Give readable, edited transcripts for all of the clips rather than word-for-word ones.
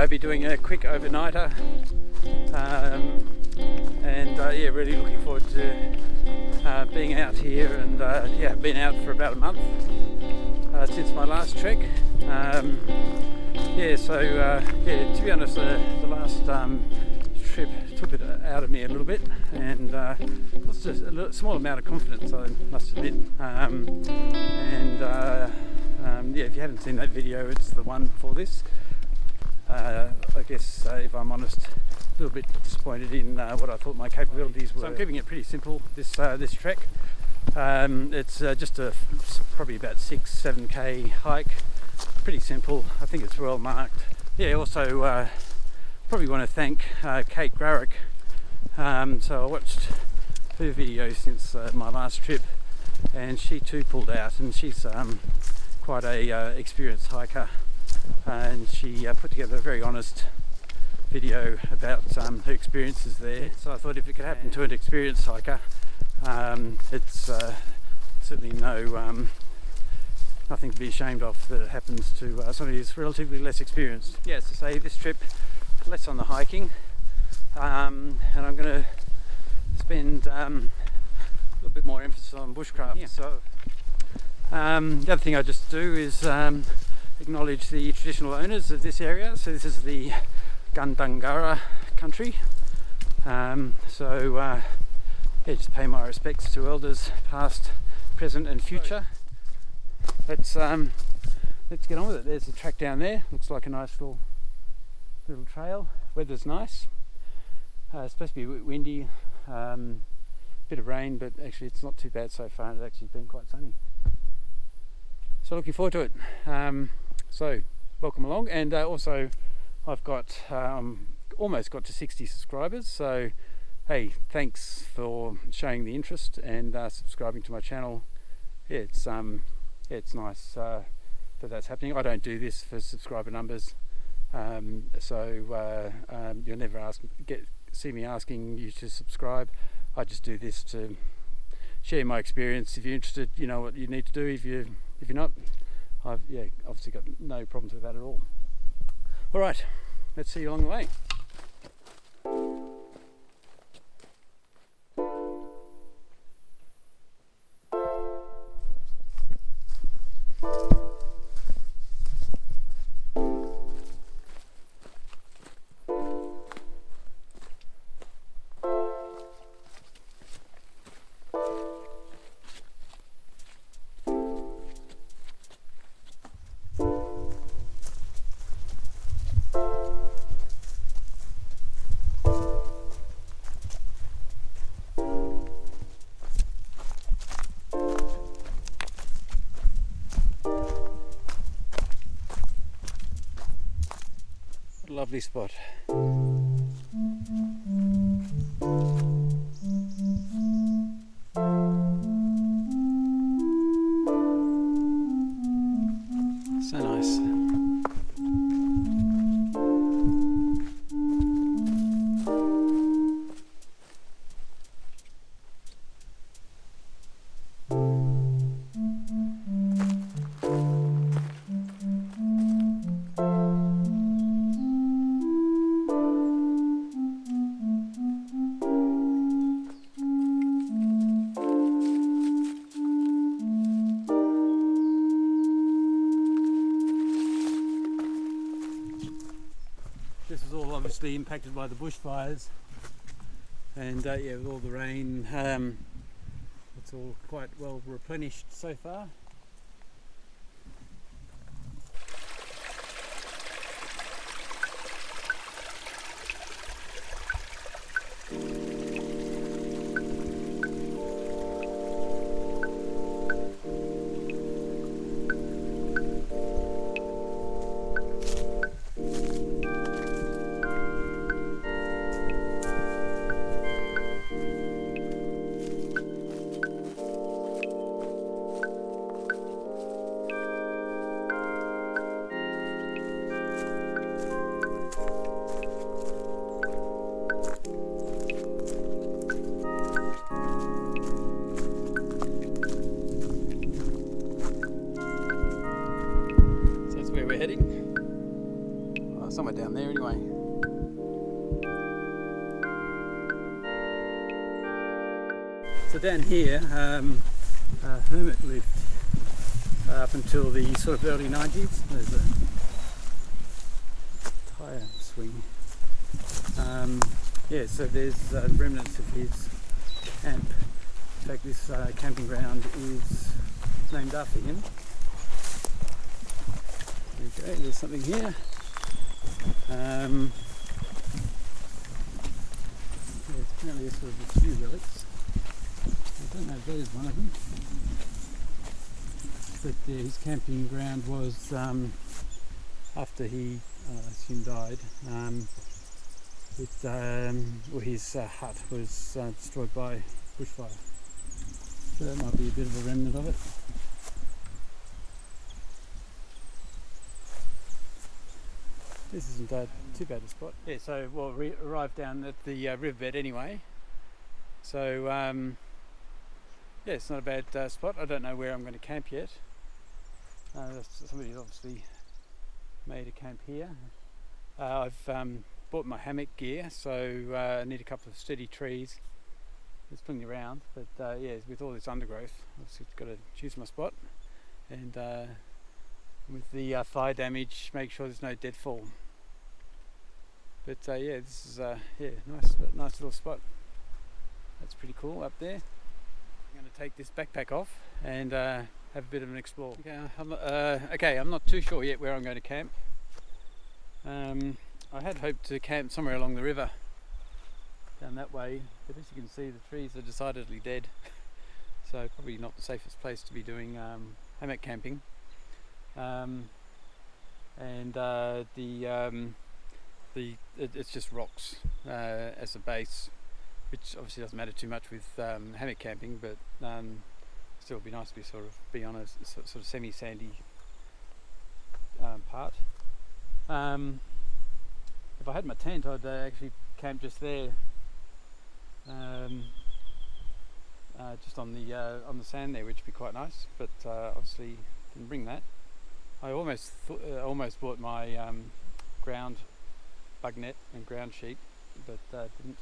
be doing a quick overnighter, and yeah, really looking forward to being out here. And yeah, I've been out for about a month since my last trek. Yeah, so yeah, to be honest, the last trip took it out of me a little bit, and lost a small amount of confidence, I must admit. Yeah, if you haven't seen that video, it's the one before this. I guess if I'm honest, a little bit disappointed in what I thought my capabilities were. So I'm keeping it pretty simple this trek. It's just probably about 6-7k hike. Pretty simple. I think it's well marked. Yeah, also probably want to thank Kate Grarick. So I watched her videos since my last trip, and she too pulled out, and she's quite a experienced hiker, and she put together a very honest video about her experiences there. So I thought if it could happen to an experienced hiker, it's certainly nothing to be ashamed of that it happens to somebody who's relatively less experienced. Yeah, as to say, this trip less on the hiking, and I'm going to spend a little bit more emphasis on bushcraft. Yeah. So the other thing I just do is acknowledge the traditional owners of this area. So this is the Gundungurra country. Yeah, just pay my respects to elders past, present and future. Let's get on with it. There's the track down there. Looks like a nice little trail. Weather's nice. It's supposed to be windy, bit of rain, but actually it's not too bad so far. It's actually been quite sunny. So looking forward to it. So welcome along, and also I've got almost got to 60 subscribers. So hey, thanks for showing the interest and subscribing to my channel. Yeah, it's nice that that's happening. I don't do this for subscriber numbers, so you'll never see me asking you to subscribe. I just do this to share my experience. If you're interested, you know what you need to do. If you're not, I've obviously got no problems with that at all. All right, let's see you along the way. Lovely spot. So nice. This is all obviously impacted by the bushfires, and yeah, with all the rain, it's all quite well replenished so far. So down here, Hermit lived up until the sort of early 90s. There's a tyre swing. Yeah, so there's remnants of his camp. In fact, this camping ground is named after him. Okay, there's something here. Yeah, apparently there's sort of a few relics. I don't know if that is one of them. But yeah, his camping ground was after he, I assume, died. His hut was destroyed by bushfire. So that might be a bit of a remnant of it. This isn't too bad a spot. Yeah, so we arrived down at the riverbed anyway. So yeah, it's not a bad spot. I don't know where I'm going to camp yet. Somebody's obviously made a camp here. I've bought my hammock gear, so I need a couple of steady trees. There's plenty around, but yeah, with all this undergrowth, I've just got to choose my spot, and with the fire damage, make sure there's no deadfall. But yeah, this is yeah, nice little spot. That's pretty cool up there. I'm going to take this backpack off and have a bit of an explore. Okay, I'm not too sure yet where I'm going to camp. I had hoped to camp somewhere along the river down that way, but as you can see, the trees are decidedly dead. So probably not the safest place to be doing hammock camping. It's just rocks as a base, which obviously doesn't matter too much with hammock camping, but still would be nice to be on a sort of semi-sandy part. If I had my tent, I'd actually camp just there, just on the sand there, which would be quite nice. But obviously didn't bring that. I almost bought my ground bug net and ground sheet, but didn't.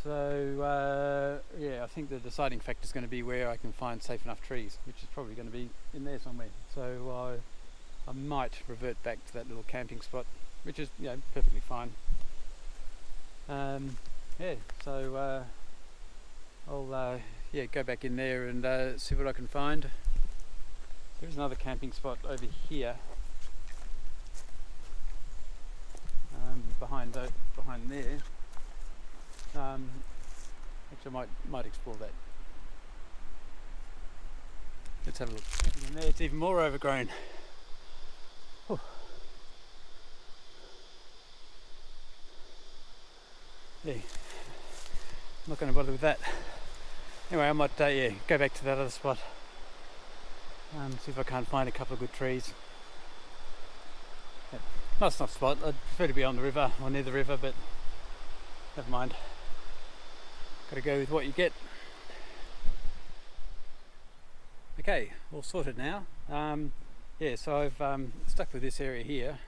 So yeah, I think the deciding factor is going to be where I can find safe enough trees, which is probably going to be in there somewhere. So I might revert back to that little camping spot, which is, you know, perfectly fine. Yeah, so I'll yeah, go back in there and see what I can find. There's another camping spot over here, behind there, which I might explore that. Let's have a look. In there, it's even more overgrown. Whew. Yeah, I'm not going to bother with that. Anyway, I might yeah, go back to that other spot. See if I can't find a couple of good trees. Yeah, nice enough spot. I'd prefer to be on the river or near the river, but never mind. Got to go with what you get. Okay, all sorted now. Yeah, so I've stuck with this area here.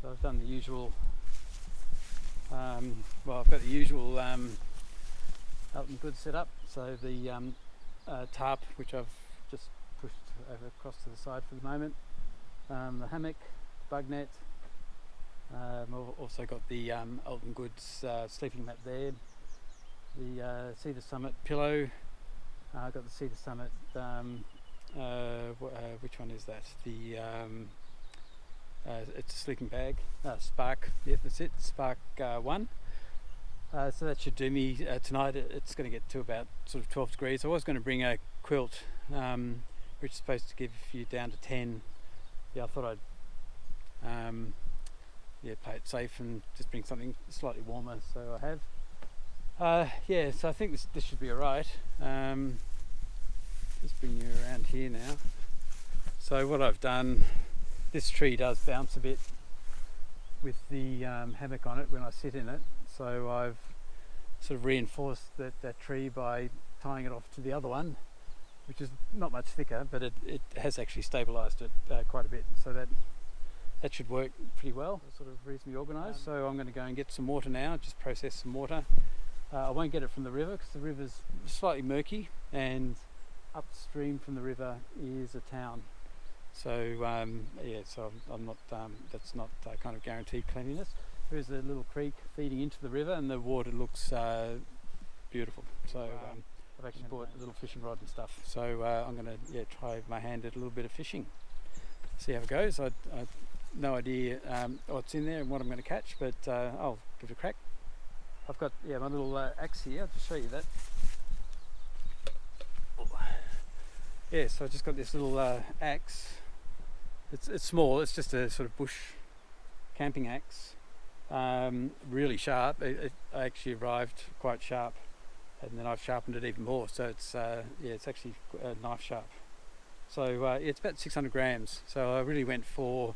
So I've done the usual. Well, I've got the usual Elton Goods set up. So the tarp, which I've just pushed over across to the side for the moment. The hammock, bug net. I've also got the Elton Goods sleeping mat there. The Cedar Summit pillow. I've got the Cedar Summit. Which one is that? The it's a sleeping bag. Spark. Yep, that's it. Spark 1. So that should do me tonight. It's going to get to about sort of 12 degrees. I was going to bring a quilt, which is supposed to give you down to 10. Yeah, I thought I'd yeah, play it safe and just bring something slightly warmer. So I have. Yeah, so I think this should be alright. Just bring you around here now. So what I've done, this tree does bounce a bit with the hammock on it when I sit in it. So I've sort of reinforced that tree by tying it off to the other one, which is not much thicker, but it has actually stabilised it quite a bit. So that should work pretty well. It's sort of reasonably organised. So I'm going to go and get some water now, just process some water, I won't get it from the river because the river's slightly murky, and upstream from the river is a town. So yeah, so I'm not. That's not kind of guaranteed cleanliness. There is a little creek feeding into the river, and the water looks beautiful. So I've actually bought a little fishing rod and stuff. So I'm going to try my hand at a little bit of fishing. See how it goes. I've no idea what's in there and what I'm going to catch, but I'll give it a crack. I've got my little axe here. I'll just show you that. Yeah, so I just got this little axe. It's small. It's just a sort of bush camping axe. Really sharp. I actually arrived quite sharp, and then I've sharpened it even more. So it's it's actually knife sharp. So it's about 600 grams. So I really went for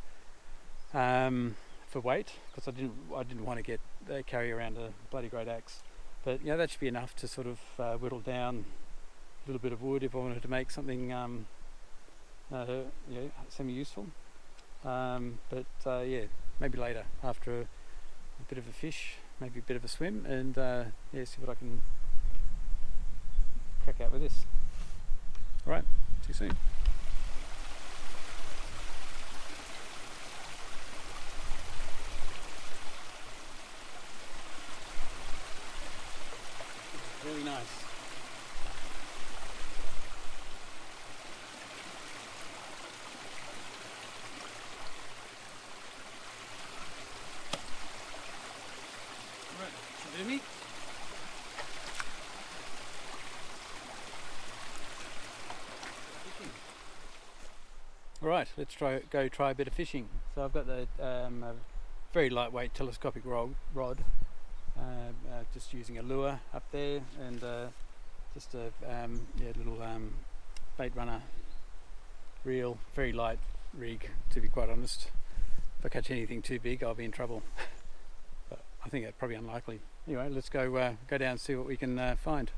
weight, because I didn't want to carry around a bloody great axe. But that should be enough to sort of whittle down a little bit of wood if I wanted to make something semi-useful. But maybe later after a bit of a fish, maybe a bit of a swim, and see what I can crack out with this. All right, see you soon. Really nice. Right, should do me. Alright, let's go try a bit of fishing. So I've got the a very lightweight telescopic rod. Just using a lure up there, and just a little bait runner reel, very light rig, to be quite honest. If I catch anything too big, I'll be in trouble. But I think that's probably unlikely. Anyway, let's go down and see what we can find.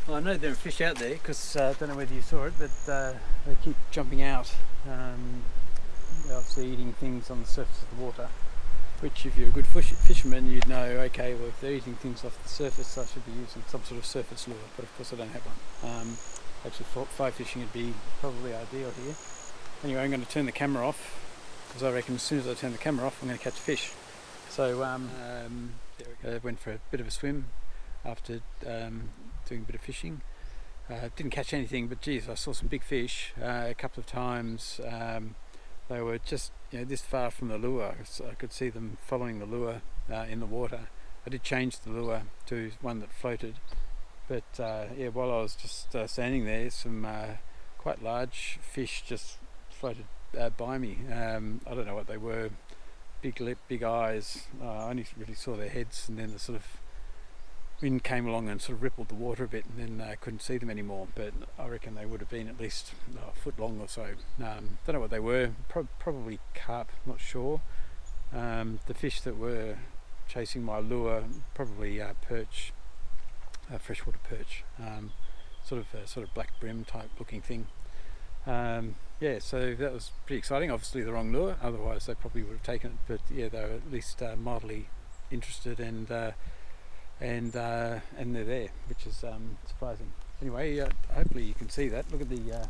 Well, I know there are fish out there, because I don't know whether you saw it, but they keep jumping out. They're obviously eating things on the surface of the water, which if you're a good fisherman, you'd know, okay, well, if they're eating things off the surface, I should be using some sort of surface lure, but of course I don't have one. Actually, fly fishing would be probably ideal here. Anyway, I'm going to turn the camera off, because I reckon as soon as I turn the camera off, I'm going to catch a fish. So there we go. Went for a bit of a swim after doing a bit of fishing. Didn't catch anything, but geez, I saw some big fish a couple of times. They were just this far from the lure, so I could see them following the lure in the water. I did change the lure to one that floated, but while I was just standing there, some quite large fish just floated by me. I don't know what they were. Big lip, big eyes. I only really saw their heads, and then the sort of wind came along and sort of rippled the water a bit, and then I couldn't see them anymore, but I reckon they would have been at least a foot long or so. Don't know what they were. Probably carp, not sure. The fish that were chasing my lure, probably perch, freshwater perch, sort of black brim type looking thing. So that was pretty exciting. Obviously the wrong lure, otherwise they probably would have taken it, but yeah, they were at least mildly interested, and they're there, which is surprising. Anyway, hopefully you can see that. Look at the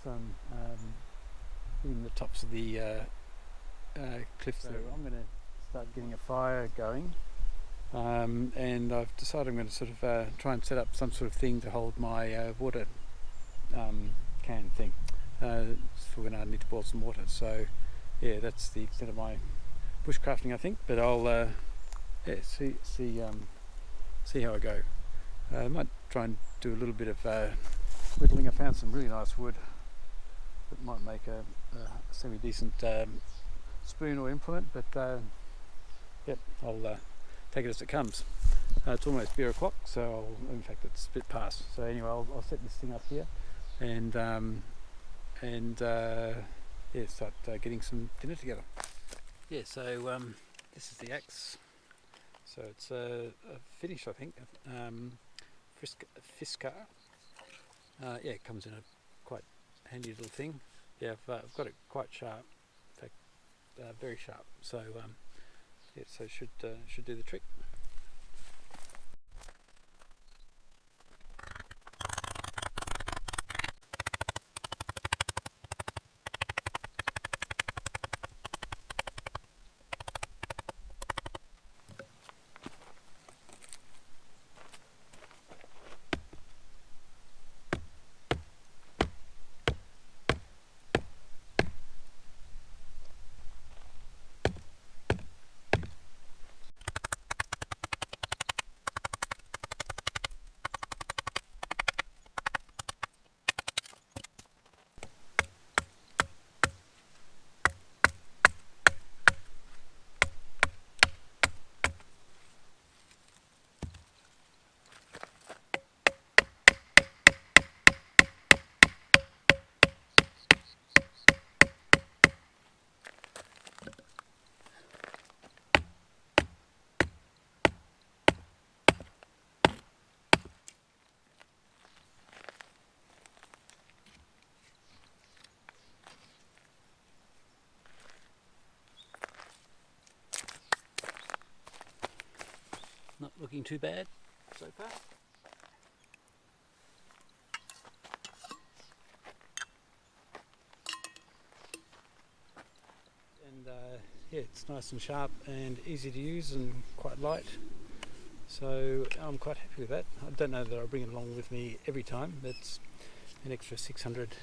sun hitting the tops of the cliffs there. I'm going to start getting a fire going, and I've decided I'm going to sort of try and set up some sort of thing to hold my water can thing for when I need to boil some water. So yeah, that's the extent of my bushcrafting, I think, but I'll see how I go. I might try and do a little bit of whittling. I found some really nice wood that might make a semi-decent spoon or implement, but yep, I'll take it as it comes. It's almost beer o'clock, so in fact it's a bit past. So anyway, I'll set this thing up here and yeah, start getting some dinner together. Yeah, so this is the axe. So it's a finish, I think. Fisker. Yeah, it comes in a quite handy little thing. Yeah, I've got it quite sharp. In fact, very sharp. So yeah, so should do the trick. Not looking too bad so far. And yeah, it's nice and sharp and easy to use and quite light. So I'm quite happy with that. I don't know that I'll bring it along with me every time. That's an extra 600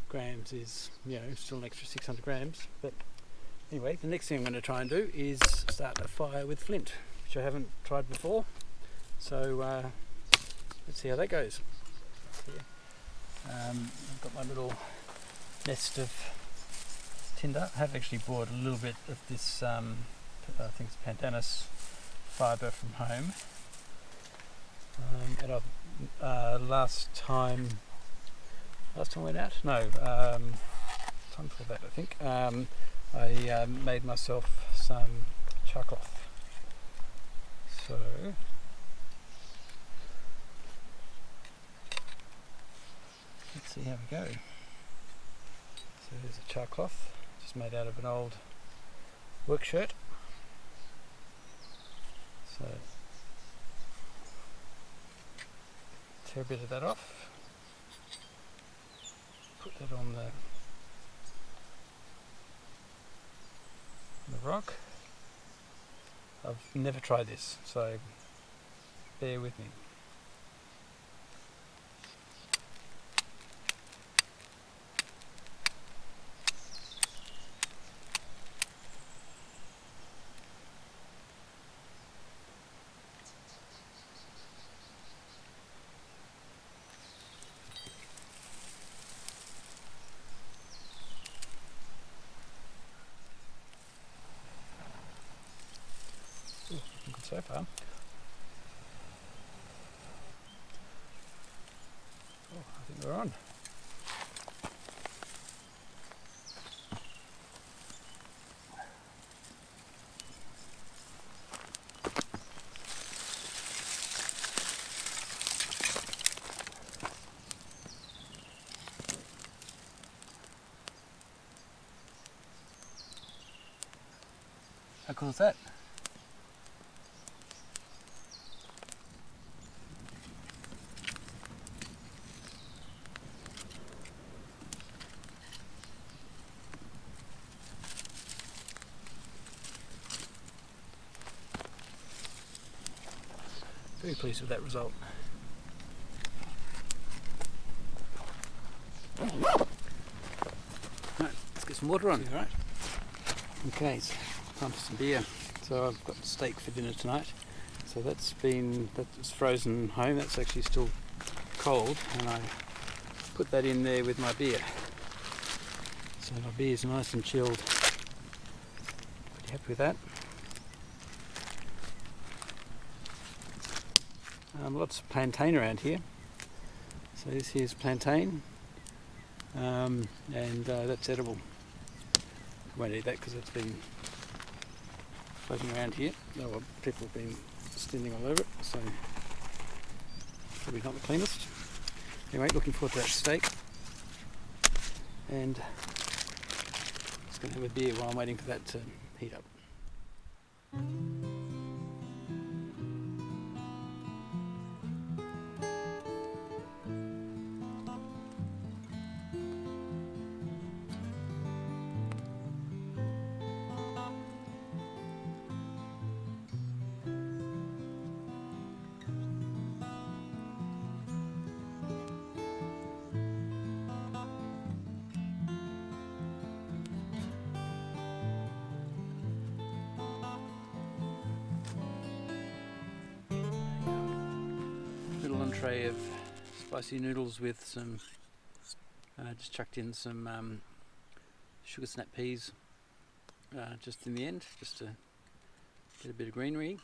grams is, you know, still an extra 600 grams. But anyway, the next thing I'm going to try and do is start a fire with flint, which I haven't tried before. So let's see how that goes. Yeah. I've got my little nest of tinder. I have actually bought a little bit of this, I think it's pandanus fibre from home. And I've last time I went out? No, time for that I think. I made myself some char cloth. So let's see how we go. So here's a char cloth, just made out of an old work shirt. So tear a bit of that off, put that on the rock. I've never tried this, so bear with me. Good so far. Oh, I think we're on. How cool is that? Very pleased with that result. Right, let's get some water on. All right. Okay, so time for some beer. So I've got steak for dinner tonight. So that's frozen home. That's actually still cold, and I put that in there with my beer. So my beer's nice and chilled. Pretty happy with that. Lots of plantain around here. So this here's plantain, and that's edible. I won't eat that because it's been floating around here. Well, people have been standing all over it, so probably not the cleanest. Anyway, looking forward to that steak, and just going to have a beer while I'm waiting for that to heat up. Little entree of spicy noodles with some, just chucked in some sugar snap peas just in the end, just to get a bit of greenery.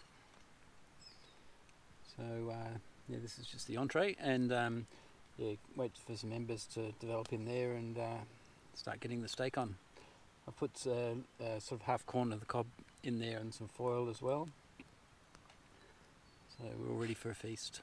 So yeah, this is just the entree, and yeah, wait for some embers to develop in there and start getting the steak on. I've put sort of half corn of the cob in there and some foil as well. So we're all ready for a feast.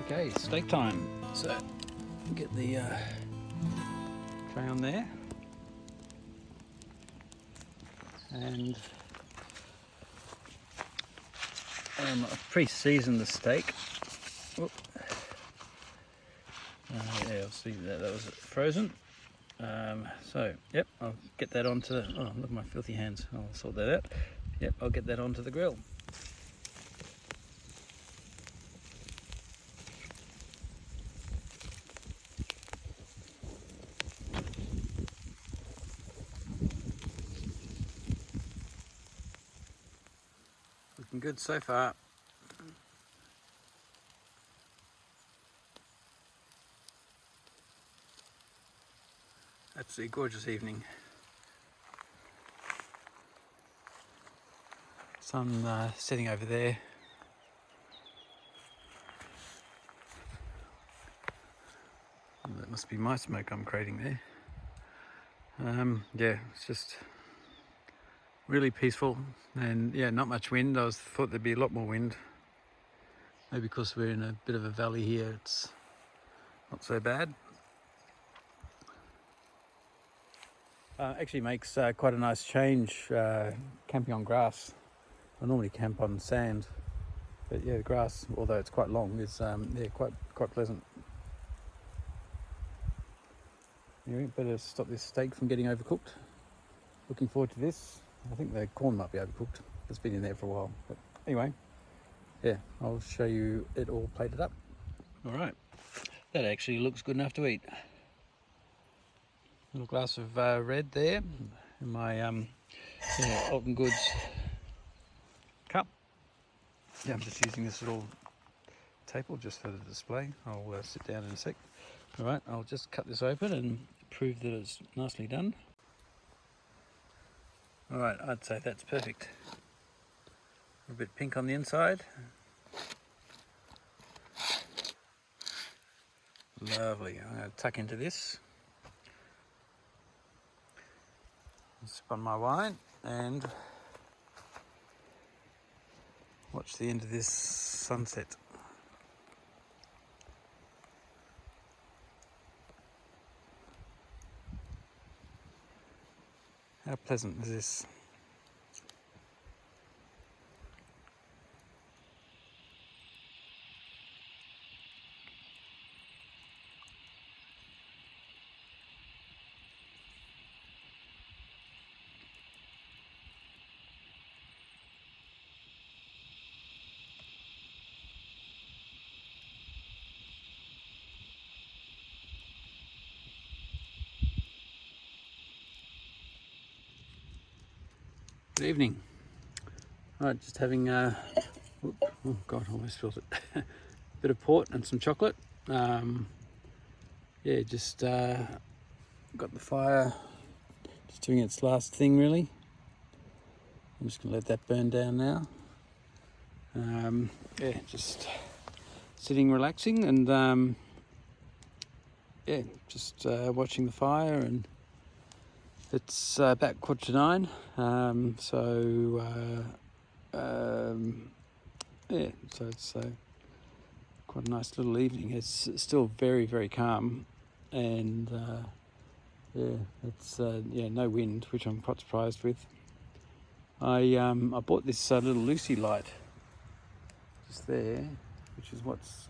Okay, steak time. So get the tray on there, and I've pre-seasoned the steak. Yeah, I'll see that was frozen. So yep, I'll get that onto. Oh, look at my filthy hands. I'll sort that out. Yep, I'll get that onto the grill. Looking good so far. Absolutely gorgeous evening. Sun setting over there. That must be my smoke I'm creating there. Yeah, it's just really peaceful, and yeah, not much wind. I thought there'd be a lot more wind. Maybe because we're in a bit of a valley here, it's not so bad. Actually makes quite a nice change camping on grass. I normally camp on sand, but yeah, the grass, although it's quite long, is yeah, quite pleasant. Anyway, better stop this steak from getting overcooked. Looking forward to this. I think the corn might be overcooked. It's been in there for a while. But anyway, yeah, I'll show you it all plated up. All right, that actually looks good enough to eat. Little glass of red there in my Alton Goods cup. Yeah, I'm just using this little table just for the display. I'll sit down in a sec. All right, I'll just cut this open and prove that it's nicely done. All right, I'd say that's perfect. little bit pink on the inside. Lovely. I'm going to tuck into this. Sip on my wine and watch the end of this sunset. How pleasant is this? Good evening. Right, just having oh god, I almost spilled it. Bit of port and some chocolate. Yeah, just got the fire just doing its last thing really. I'm just gonna let that burn down now. Yeah, just sitting relaxing and yeah, just watching the fire, and it's about 9:15, yeah, so it's quite a nice little evening. It's still very, very calm, and yeah, it's yeah, no wind, which I'm quite surprised with. I bought this little Lucy light just there, which is what's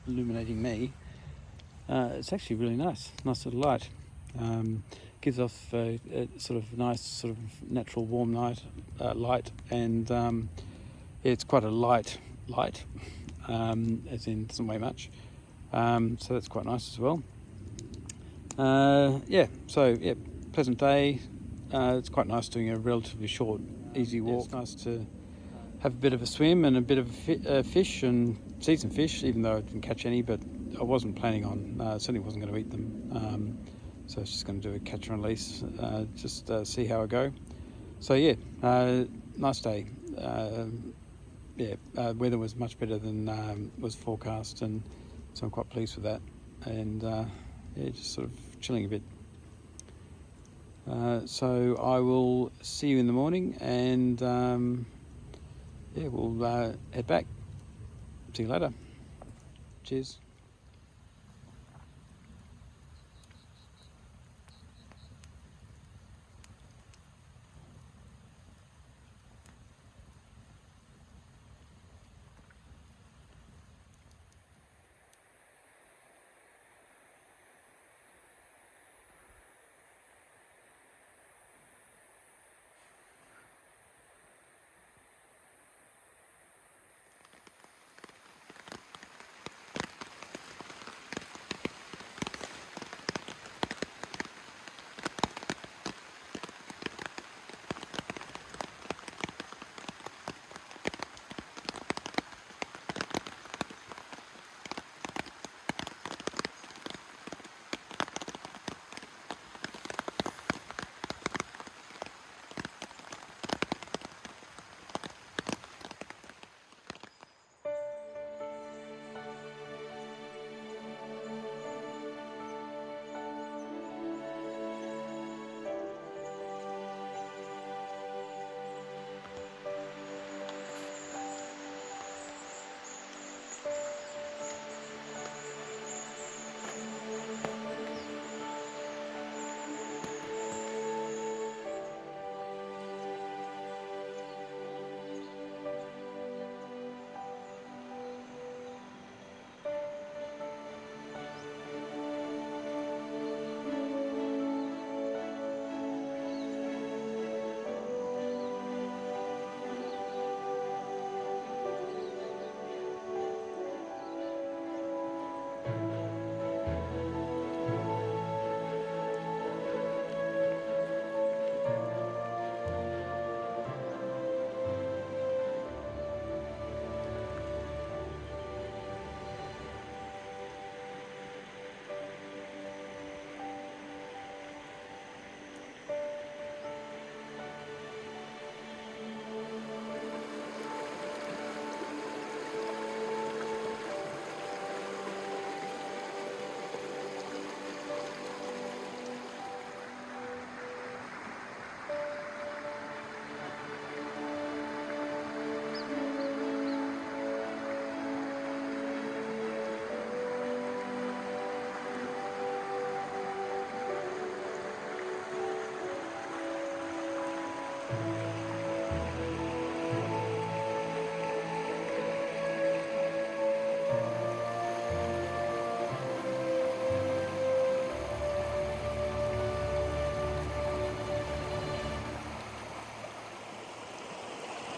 illuminating me. It's actually really nice little light. Gives off a sort of nice, sort of natural warm light, and yeah, it's quite a light light, as in doesn't weigh much. So that's quite nice as well. Yeah, so yeah, pleasant day. It's quite nice doing a relatively short, easy walk. It's nice to have a bit of a swim and a bit of fish and see some fish, even though I didn't catch any, but I wasn't planning on, certainly wasn't going to eat them. So I was just going to do a catch and release, just see how I go. So yeah, nice day. Yeah, weather was much better than was forecast, and so I'm quite pleased with that. And yeah, just sort of chilling a bit. So I will see you in the morning, and yeah, we'll head back. See you later. Cheers.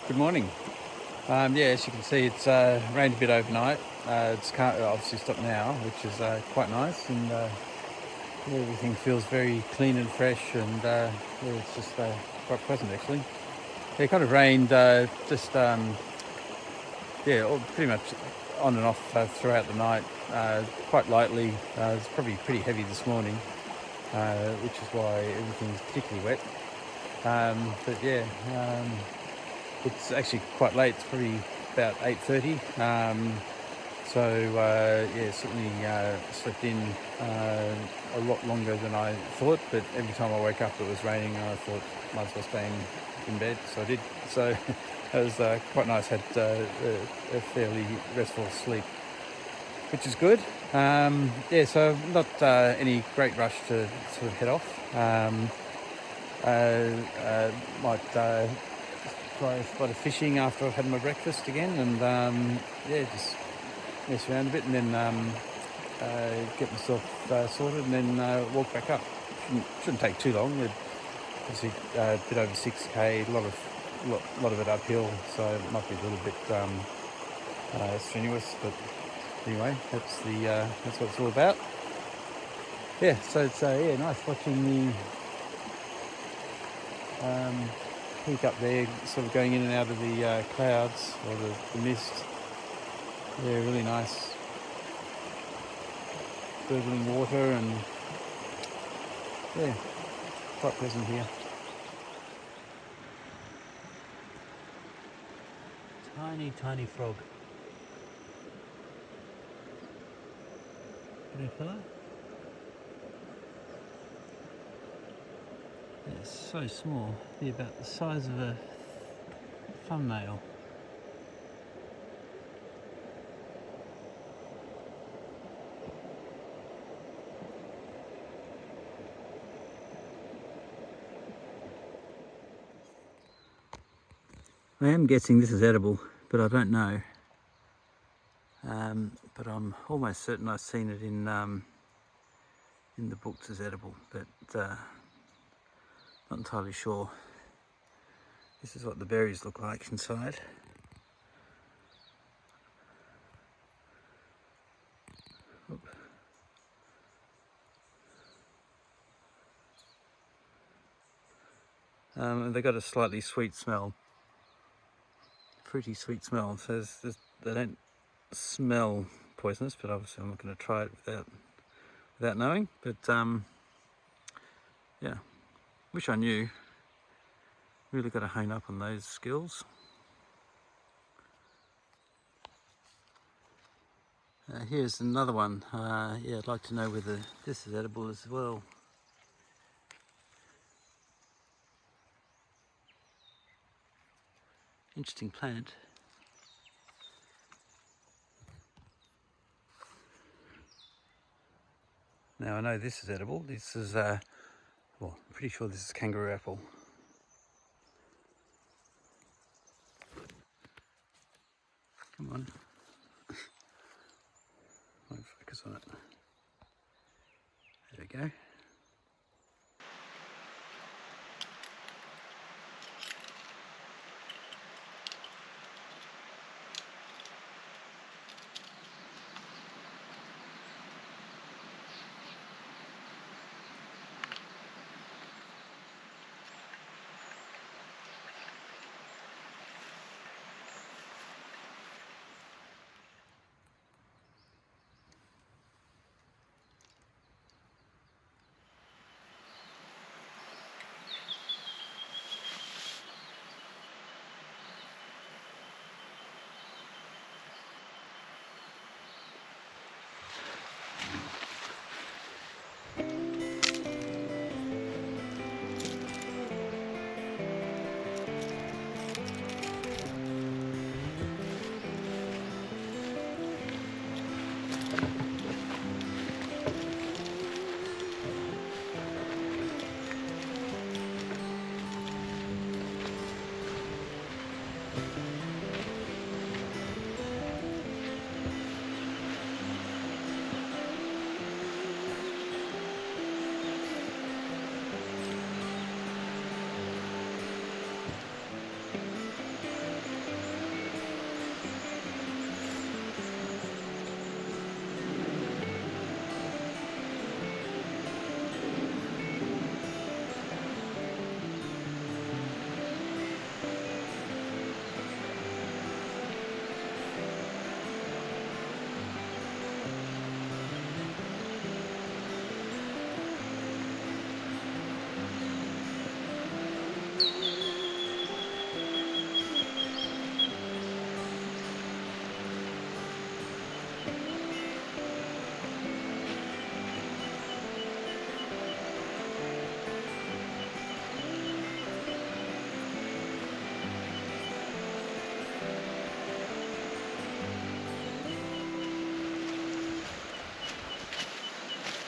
Good morning. Yeah, as you can see, it's rained a bit overnight. It's obviously stopped now, which is quite nice, and everything feels very clean and fresh, and yeah, it's just quite pleasant actually. It kind of rained pretty much on and off throughout the night, quite lightly. It's probably pretty heavy this morning, which is why everything's particularly wet. But yeah, it's actually quite late. It's probably about 8:30. Yeah, certainly slept in a lot longer than I thought. But every time I woke up, it was raining, and I thought might as well stay in bed. So I did. So it was quite nice. Had a fairly restful sleep, which is good. Yeah, so not any great rush to sort of head off. Might try a spot of fishing after I've had my breakfast again, and yeah, just mess around a bit, and then get myself sorted, and then walk back up. Shouldn't take too long. Obviously a bit over 6k, a lot of it uphill, so it might be a little bit strenuous, but anyway, that's what it's all about. Yeah, so it's yeah, nice watching the peak up there, sort of going in and out of the clouds or the mist. Yeah, really nice. Gurgling water, and yeah, quite pleasant here. Tiny frog. Little fella. It's so small. They're about the size of a thumbnail. I am guessing this is edible, but I don't know. But I'm almost certain I've seen it in the books as edible, but not entirely sure. This is what the berries look like inside. Oop. And they've got a slightly sweet smell, fruity sweet smell. So they don't smell poisonous, but obviously I'm not going to try it without knowing. But yeah, wish I knew. Really got to hone up on those skills. Here's another one. Yeah, I'd like to know whether this is edible as well. Interesting plant. Now I know this is edible. This is, well, I'm pretty sure this is kangaroo apple. Come on. Won't focus on it. There we go.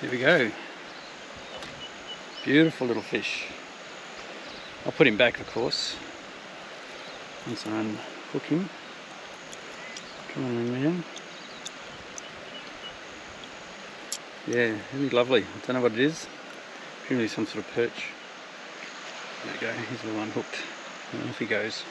Here we go. Beautiful little fish. I'll put him back, of course, once I unhook him. Come on in there. Yeah, isn't he lovely? I don't know what it is. Presumably some sort of perch. There we go, he's all unhooked. And off he goes.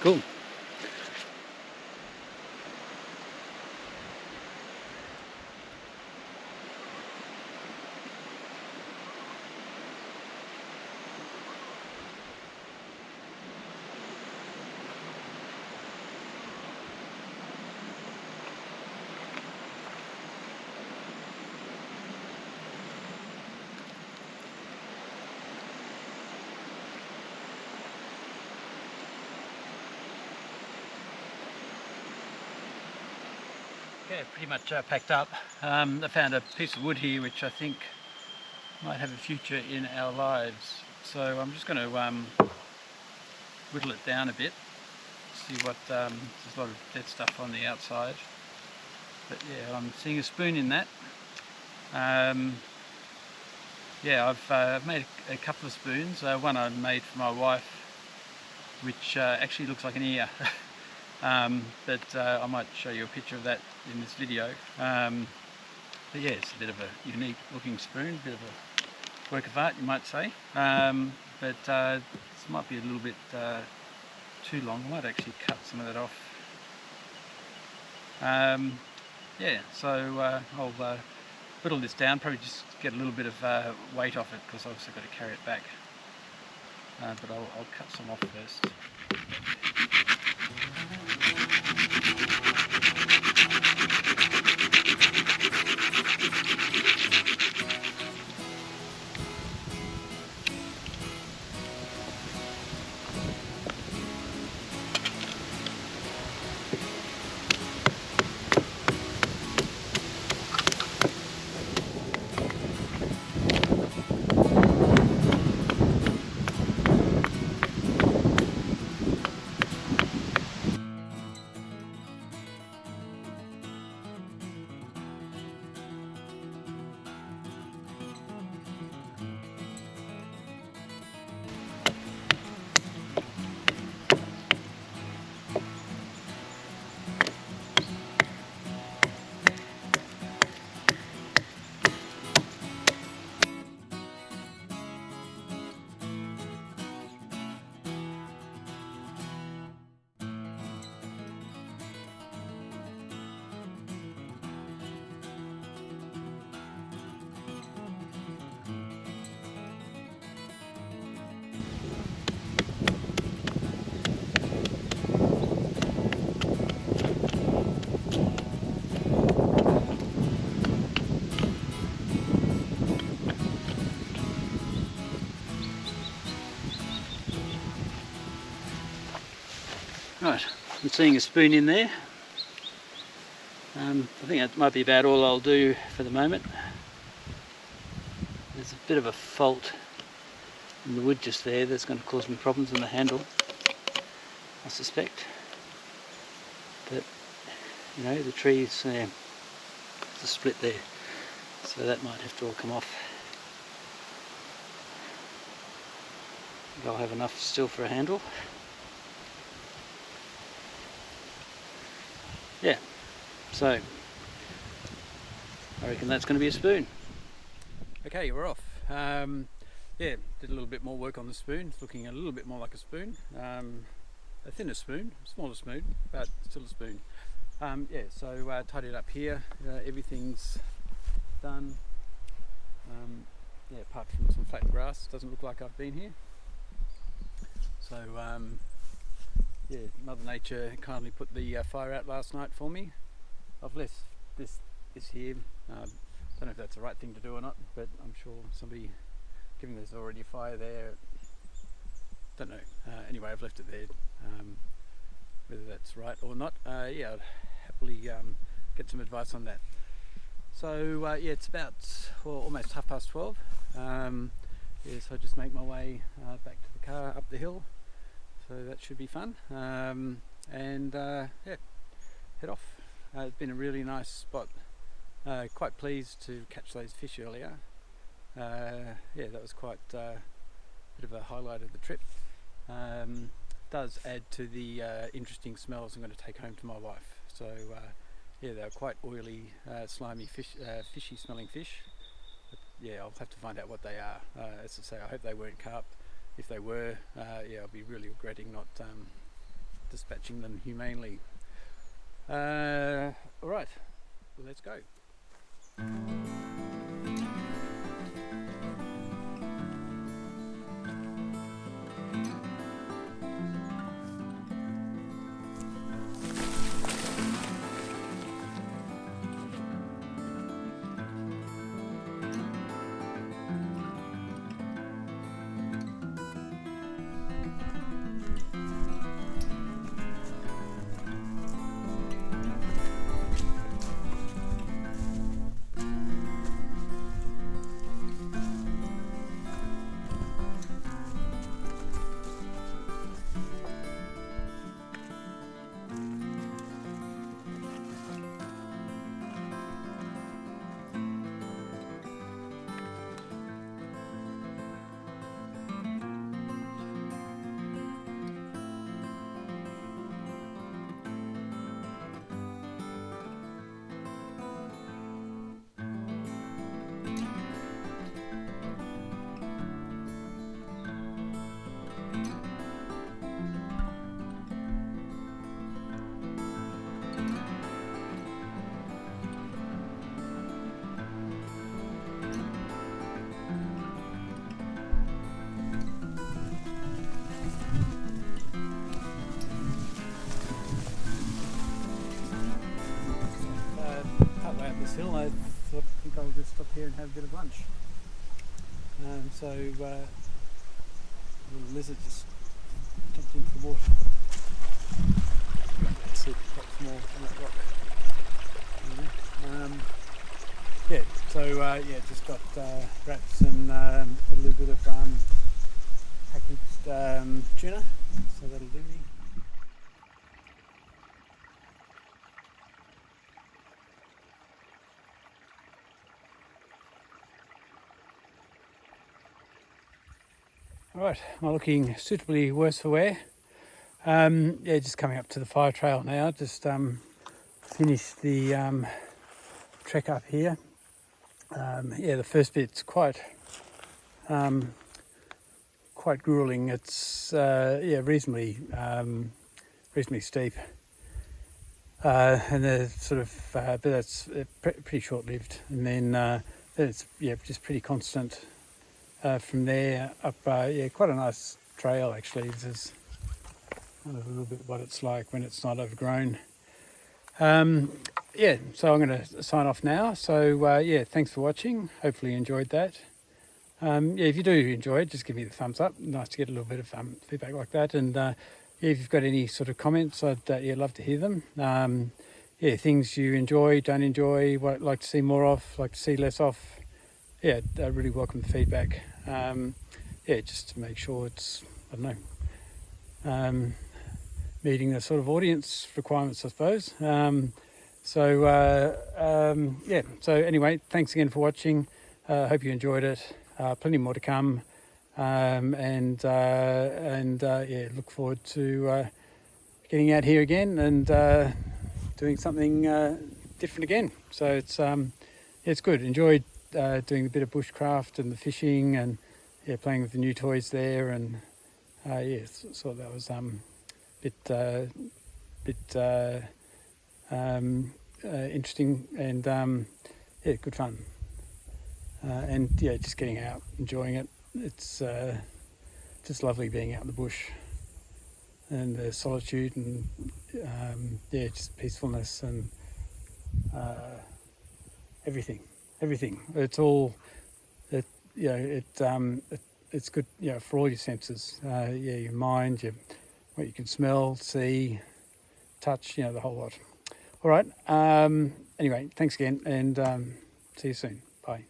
Cool. Yeah, pretty much packed up. I found a piece of wood here which I think might have a future in our lives. So I'm just going to whittle it down a bit, see what, there's a lot of dead stuff on the outside. But yeah, I'm seeing a spoon in that. Yeah, I've made a couple of spoons. One I made for my wife, which actually looks like an ear. But I might show you a picture of that in this video. But yeah, it's a bit of a unique looking spoon, a bit of a work of art, you might say. But this might be a little bit too long. I might actually cut some of that off. Yeah, so I'll whittle this down, probably just get a little bit of weight off it because I've also got to carry it back. But I'll cut some off first. Right, I'm seeing a spoon in there. I think that might be about all I'll do for the moment. There's a bit of a fault in the wood just there that's going to cause me problems in the handle, I suspect. But, you know, the tree's there's a split there, so that might have to all come off. I'll have enough still for a handle. Yeah, so I reckon that's going to be a spoon. Okay, we're off. Yeah, did a little bit more work on the spoon. It's looking a little bit more like a spoon. A thinner spoon, smaller spoon, but still a spoon. Yeah, so tied it up here. Everything's done. Yeah, apart from some flat grass, doesn't look like I've been here. So yeah, Mother Nature kindly put the fire out last night for me. I've left this here. Don't know if that's the right thing to do or not, but I'm sure somebody, given there's already a fire there, don't know. Anyway, I've left it there. whether that's right or not. Yeah, I'd happily get some advice on that. So yeah, it's about almost 12:30. Yeah, so I just make my way back to the car up the hill, so that should be fun. And yeah, head off. It's been a really nice spot. Quite pleased to catch those fish earlier. Yeah, that was quite a bit of a highlight of the trip. Does add to the interesting smells I'm going to take home to my wife. So yeah, they're quite oily, slimy fish, fishy smelling fish. But yeah, I'll have to find out what they are. As I say, I hope they weren't carp. If they were, yeah, I'll be really regretting not dispatching them humanely. Alright, well, let's go. Partway up this hill, I think I'll just stop here and have a bit of lunch. So a little lizard just jumped into the water. Let's see if it's got some more on that rock. Yeah, so yeah, just got wraps and a little bit of packaged tuna, so that'll do me. Alright, I'm looking suitably worse for wear. Yeah, just coming up to the fire trail now. Just finished the trek up here. Yeah, the first bit's quite grueling. It's yeah, reasonably steep, and the sort of but that's pretty short-lived. And then it's yeah, just pretty constant. From there up, yeah, quite a nice trail actually. This is kind of a little bit what it's like when it's not overgrown. Yeah, so I'm going to sign off now. So yeah, thanks for watching. Hopefully you enjoyed that. Yeah, if you do enjoy it, just give me the thumbs up. Nice to get a little bit of feedback like that. And yeah, if you've got any sort of comments, I'd yeah, love to hear them. Yeah, things you enjoy, don't enjoy, what like to see more of, like to see less of. Yeah, I really welcome the feedback. Yeah, just to make sure it's, I don't know, meeting the sort of audience requirements, I suppose. So yeah, so anyway, thanks again for watching. Hope you enjoyed it. Plenty more to come. And yeah, look forward to getting out here again and doing something different again. So it's yeah, it's good. Enjoyed doing a bit of bushcraft and the fishing and yeah, playing with the new toys there, and yeah, so that was interesting and yeah, good fun. And yeah, just getting out, enjoying it. It's just lovely being out in the bush and the solitude and yeah, just peacefulness and everything. It's all, it, you know, it's good, you know, for all your senses. Yeah, your mind, what you can smell, see, touch, you know, the whole lot. All right. Anyway, thanks again, and see you soon. Bye.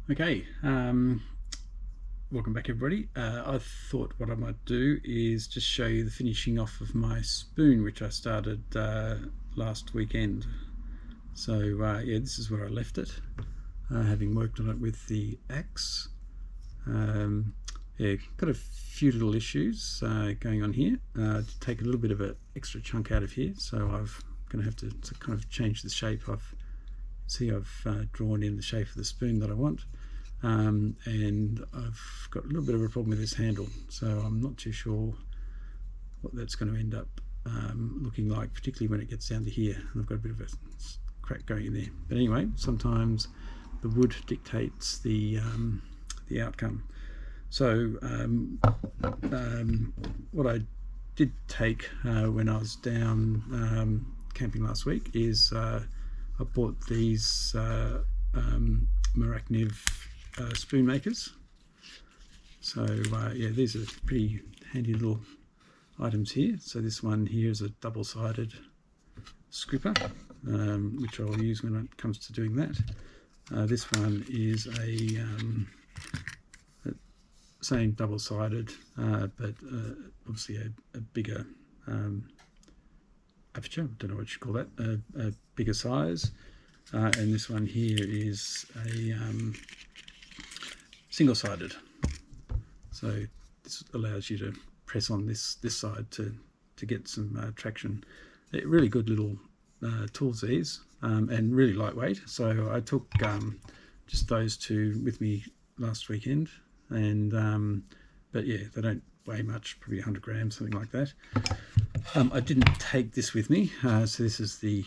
Okay, welcome back everybody. I thought what I might do is just show you the finishing off of my spoon, which I started last weekend. So yeah, this is where I left it, having worked on it with the axe. Yeah, got a few little issues going on here. To take a little bit of an extra chunk out of here, so I'm going to have to kind of change the shape. I've drawn in the shape of the spoon that I want, and I've got a little bit of a problem with this handle, so I'm not too sure what that's going to end up looking like, particularly when it gets down to here, and I've got a bit of a crack going in there. But anyway, sometimes the wood dictates the outcome. So what I did take when I was down camping last week is I bought these Mirakniv spoon makers. So yeah, these are pretty handy little items here. So this one here is a double-sided scraper, which I'll use when it comes to doing that. This one is a same double-sided, but obviously a bigger aperture. I don't know what you call that, a bigger size. And this one here is a single-sided. So this allows you to press on this side to get some traction. They're really good little tools, these, and really lightweight. So I took just those two with me last weekend, and but yeah, they don't weigh much, probably 100 grams, something like that. I didn't take this with me, so this is the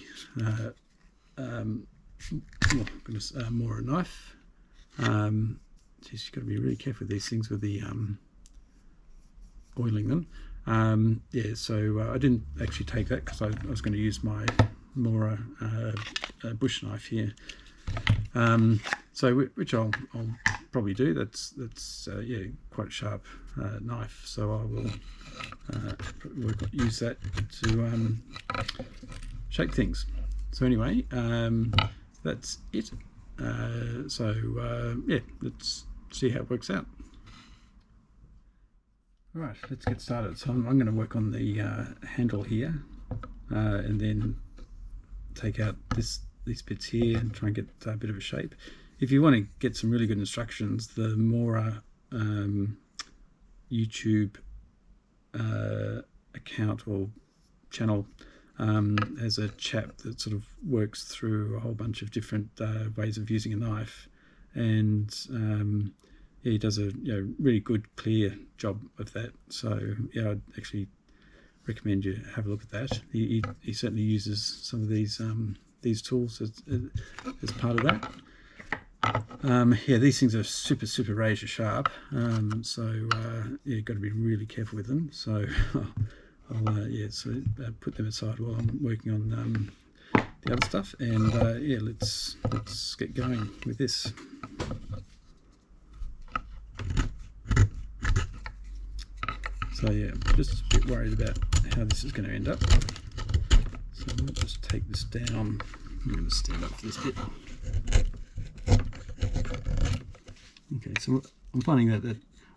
Mora knife. Geez, you've got to be really careful with these things with the oiling them. Yeah, so I didn't actually take that because I was going to use my Mora bush knife here. So which I'll probably do. That's yeah, quite a sharp knife. So I will use that to shape things. So anyway, that's it. So yeah, let's see how it works out. All right, let's get started. So I'm going to work on the handle here, and then take out these bits here and try and get a bit of a shape. If you want to get some really good instructions, the Mora YouTube account or channel has a chap that sort of works through a whole bunch of different ways of using a knife, and yeah, he does a really good, clear job of that. So yeah, I'd actually recommend you have a look at that. He certainly uses some of these tools as part of that. Yeah, these things are super razor sharp, so yeah, you've got to be really careful with them. So I'll yeah, so put them aside while I'm working on the other stuff, and yeah, let's get going with this. So yeah, I'm just a bit worried about how this is going to end up. So I'll just take this down. I'm going to stand up for this bit. Okay, so I'm finding that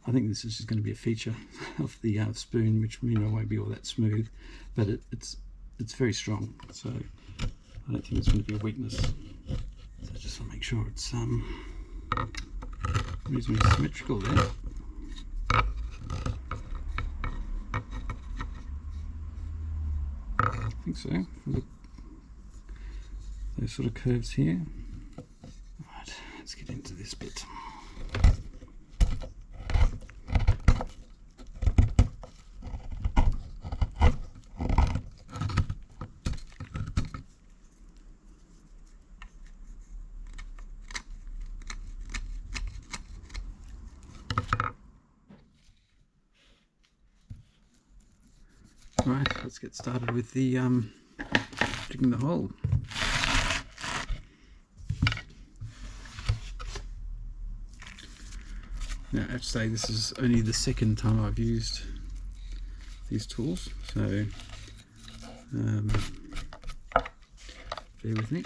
I think this is just going to be a feature of the spoon, which won't be all that smooth, but it's very strong. So I don't think it's going to be a weakness. So just want to make sure it's reasonably symmetrical there. so. Look, those sort of curves here. Right, let's get into this bit. Right, let's get started with the digging the hole. Now I have to say this is only the second time I've used these tools, so bear with me.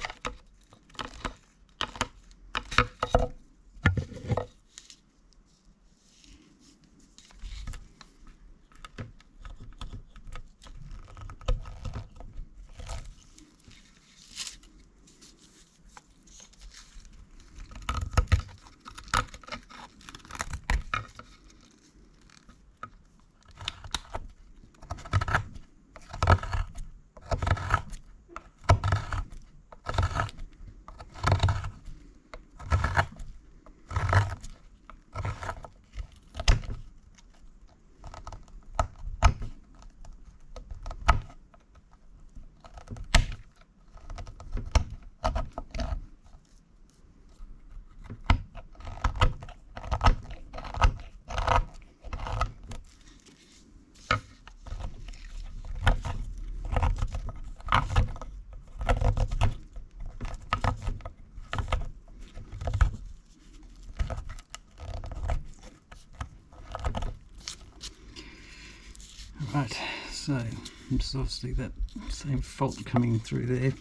Right, so it's obviously that same fault coming through there.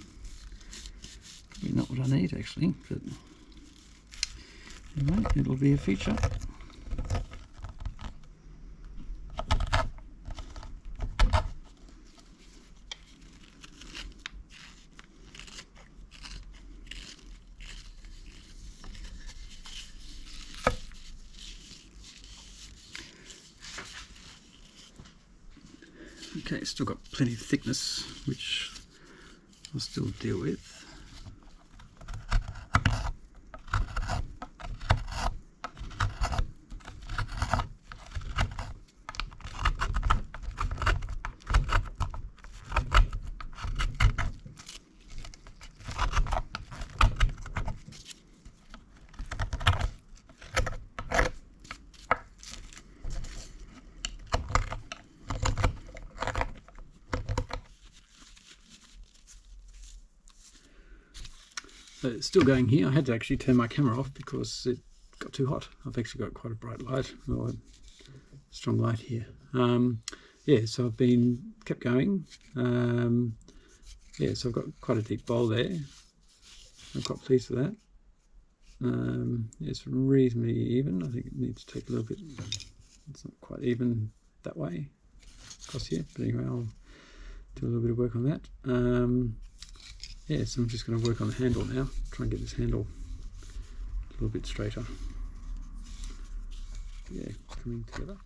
Probably not what I need actually, but anyway, it'll be a feature. Okay, still got plenty of thickness, which I'll still deal with. So it's still going here. I had to actually turn my camera off because it got too hot. I've actually got quite a bright light, or a strong light here. Yeah, so I've kept going. Yeah, so I've got quite a deep bowl there. I'm quite pleased with that. It's reasonably even. I think it needs to take a little bit. It's not quite even that way across here, but anyway, I'll do a little bit of work on that. Yeah, so I'm just going to work on the handle now, try and get this handle a little bit straighter. Yeah, coming together.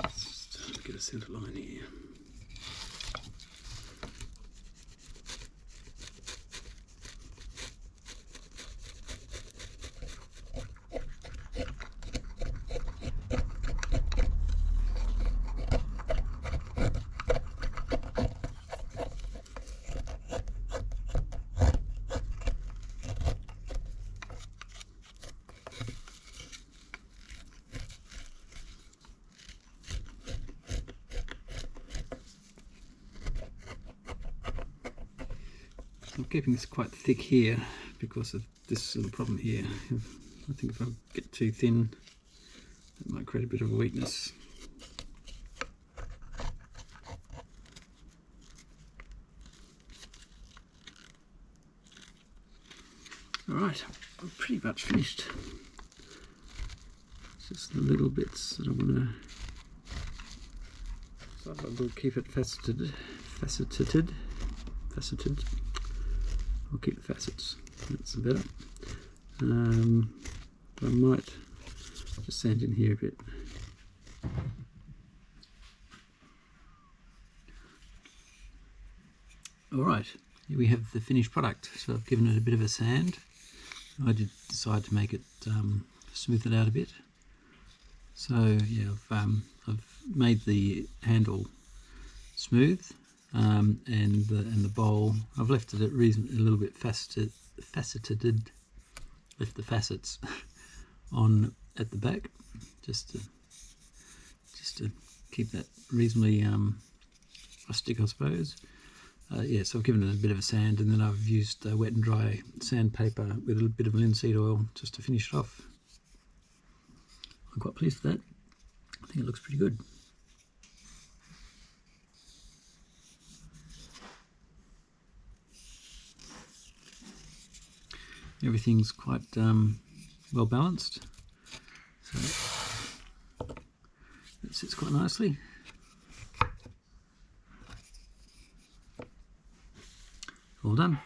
Let's just get a centre line here. I'm keeping this quite thick here because of this little problem here. I think if I get too thin, it might create a bit of a weakness. Alright, I'm pretty much finished. Just the little bits that I want to... So I will keep it faceted. I'll keep the facets, that's better. But I might Just sand in here a bit. Alright, here we have the finished product. So I've given it a bit of a sand. I did decide to make it smooth it out a bit. So yeah, I've made the handle smooth, and the bowl I've left it a little bit faceted. Left the facets on at the back, just to keep that reasonably rustic, I suppose. Yeah, so I've given it a bit of a sand, and then I've used wet and dry sandpaper with a bit of linseed oil just to finish it off. I'm quite pleased with that. I think it looks pretty good. Everything's quite well balanced, so it sits quite nicely. All done.